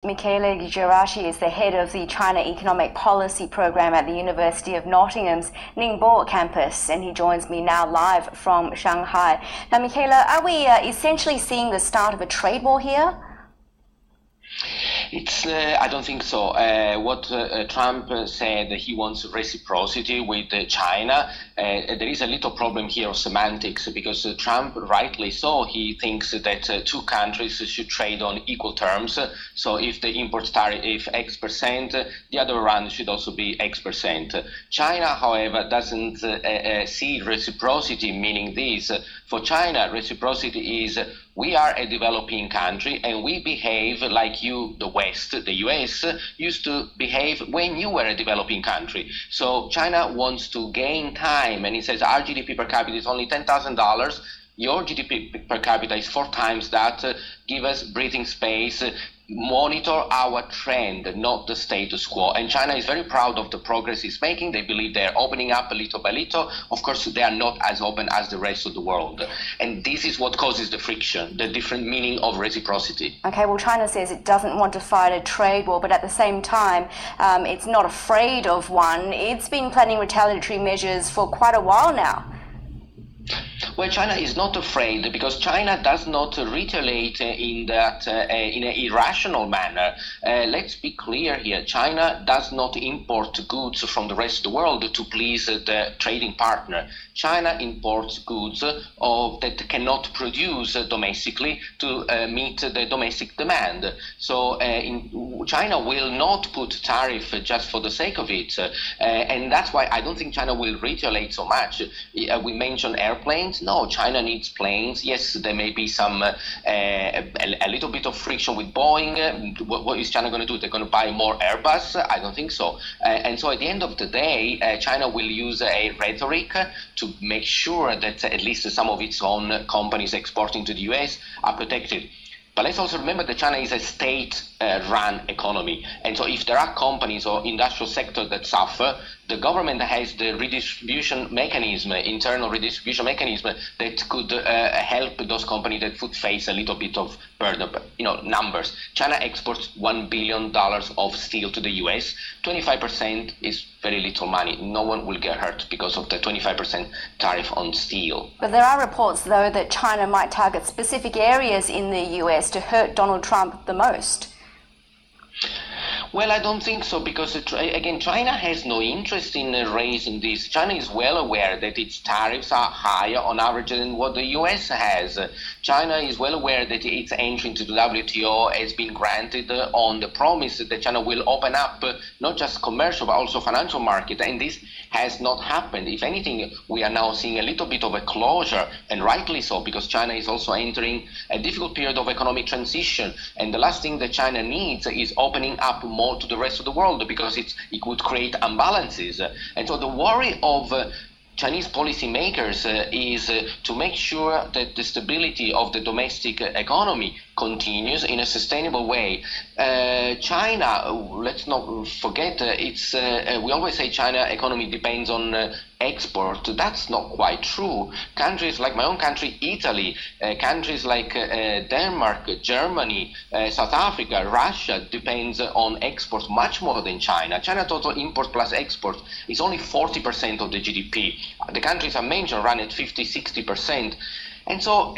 Michele Geraci is the head of the China Economic Policy Program at the University of Nottingham's Ningbo campus, and he joins me now live from Shanghai. Now, Michele, are we essentially seeing the start of a trade war here? I don't think so. What Trump said, he wants reciprocity with China. There is a little problem here of semantics because Trump, rightly so, he thinks that two countries should trade on equal terms. So if the import tariff is X%, the other one should also be X%. China, however, doesn't see reciprocity meaning this. For China, reciprocity is we are a developing country and we behave like you, the West, the US, used to behave when you were a developing country. So China wants to gain time, and he says our GDP per capita is only $10,000. Your GDP per capita is 4 times that. Give us breathing space. Monitor our trend, not the status quo. And China is very proud of the progress it's making. They believe they're opening up little by little. Of course, they are not as open as the rest of the world. And this is what causes the friction, the different meaning of reciprocity. Okay, well, China says it doesn't want to fight a trade war, but at the same time, it's not afraid of one. It's been planning retaliatory measures for quite a while now. Well, China is not afraid because China does not retaliate in an irrational manner. Let's be clear here. China does not import goods from the rest of the world to please the trading partner. China imports goods that cannot produce domestically to meet the domestic demand. So China will not put tariff just for the sake of it. And that's why I don't think China will retaliate so much. We mentioned airplanes. No, China needs planes. Yes, there may be some a little bit of friction with Boeing. What is China going to do? They're going to buy more Airbus? I don't think so. And so at the end of the day, China will use a rhetoric to make sure that at least some of its own companies exporting to the US are protected. But let's also remember that China is a state-run economy. And so if there are companies or industrial sectors that suffer, the government has the redistribution mechanism, internal redistribution mechanism that could help those companies that would face a little bit of burden. Numbers. China exports $1 billion of steel to the US. 25% is very little money. No one will get hurt because of the 25% tariff on steel. But there are reports, though, that China might target specific areas in the US to hurt Donald Trump the most. Well, I don't think so because, again, China has no interest in raising this. China is well aware that its tariffs are higher on average than what the US has. China is well aware that its entry into the WTO has been granted on the promise that China will open up not just commercial but also financial market, and this has not happened. If anything, we are now seeing a little bit of a closure, and rightly so, because China is also entering a difficult period of economic transition, and the last thing that China needs is opening up more to the rest of the world because it would create imbalances. And so the worry of Chinese policymakers is to make sure that the stability of the domestic economy continues in a sustainable way. China, let's not forget, we always say China economy depends on export. That's not quite true. Countries like my own country, Italy, countries like Denmark, Germany, South Africa, Russia depends on export much more than China. China total import plus export is only 40% of the GDP. The countries I mentioned run at 50-60%. And so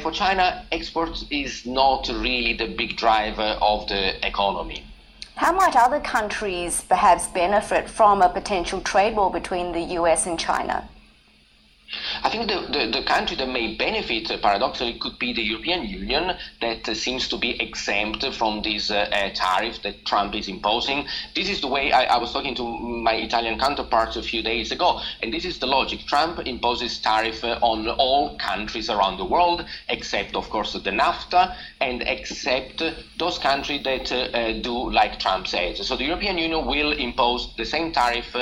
for China, export is not really the big driver of the economy. How might other countries perhaps benefit from a potential trade war between the US and China? I think the country that may benefit, paradoxically, could be the European Union, that seems to be exempt from this tariff that Trump is imposing. This is the way I was talking to my Italian counterparts a few days ago, and this is the logic. Trump imposes tariff on all countries around the world, except, of course, the NAFTA, and except those countries that do like Trump says. So the European Union will impose the same tariff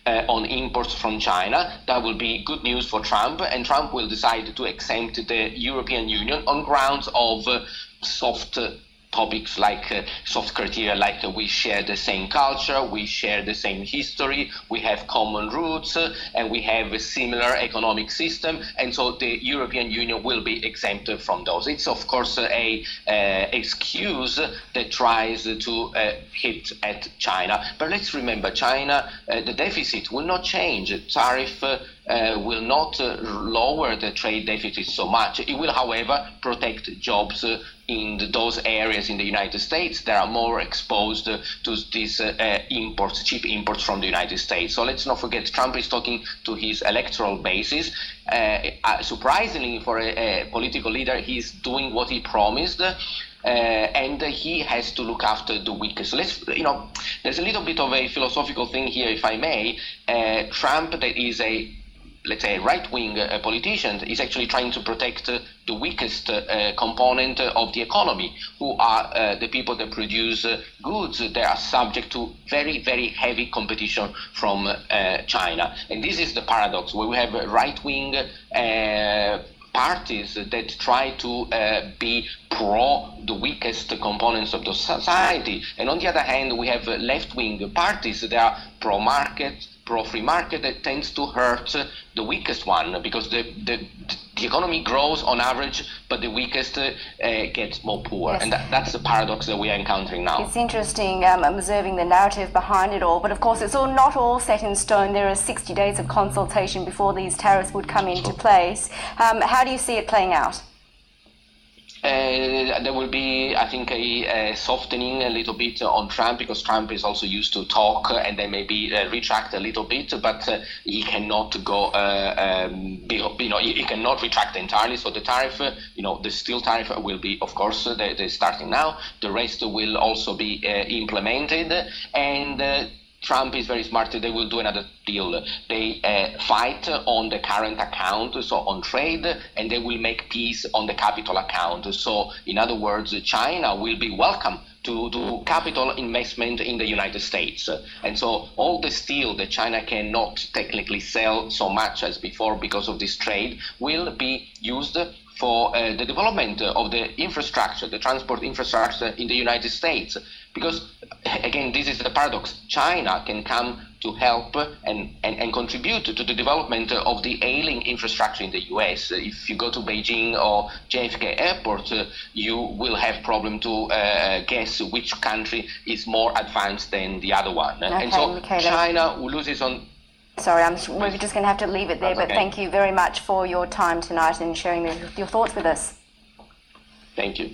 on imports from China. That will be good news for Trump, and Trump will decide to exempt the European Union on grounds of soft topics like soft criteria, like we share the same culture, we share the same history, we have common roots, and we have a similar economic system, and so the European Union will be exempted from those. It's of course a excuse that tries to hit at China. But let's remember, China, the deficit will not change. Tariff will not lower the trade deficit so much. It will, however, protect jobs in those areas in the United States that are more exposed to these imports, cheap imports from the United States. So let's not forget, Trump is talking to his electoral basis. Surprisingly, for a political leader, he's doing what he promised. And he has to look after the weakest. So there's a little bit of a philosophical thing here, if I may. Trump, that is let's say, right-wing politician, is actually trying to protect the weakest component of the economy, who are the people that produce goods that are subject to very, very heavy competition from China. And this is the paradox, where we have right-wing parties that try to be pro the weakest components of the society, and on the other hand we have left-wing parties that are pro-market, pro-free market, that tends to hurt the weakest one, because the economy grows on average, but the weakest gets more poor. Yes. And that's the paradox that we are encountering now. It's interesting observing the narrative behind it all, but of course it's not all set in stone. There are 60 days of consultation before these tariffs would come into place. How do you see it playing out? There will be, I think, a softening a little bit on Trump, because Trump is also used to talk and then maybe retract a little bit, but he cannot go, he cannot retract entirely. So the tariff, the steel tariff will be, of course, they're starting now. The rest will also be implemented, and Trump is very smart. They will do another deal. They fight on the current account, so on trade, and they will make peace on the capital account. So, in other words, China will be welcome to do capital investment in the United States. And so all the steel that China cannot technically sell so much as before because of this trade will be used for the development of the infrastructure, the transport infrastructure in the United States. Because, again, this is the paradox. China can come to help and contribute to the development of the ailing infrastructure in the US. If you go to Beijing or JFK Airport, you will have problem to guess which country is more advanced than the other one. Okay, and so Michele, China loses on... Sorry, we're just going to have to leave it there, but thank you very much for your time tonight and sharing your thoughts with us. Thank you.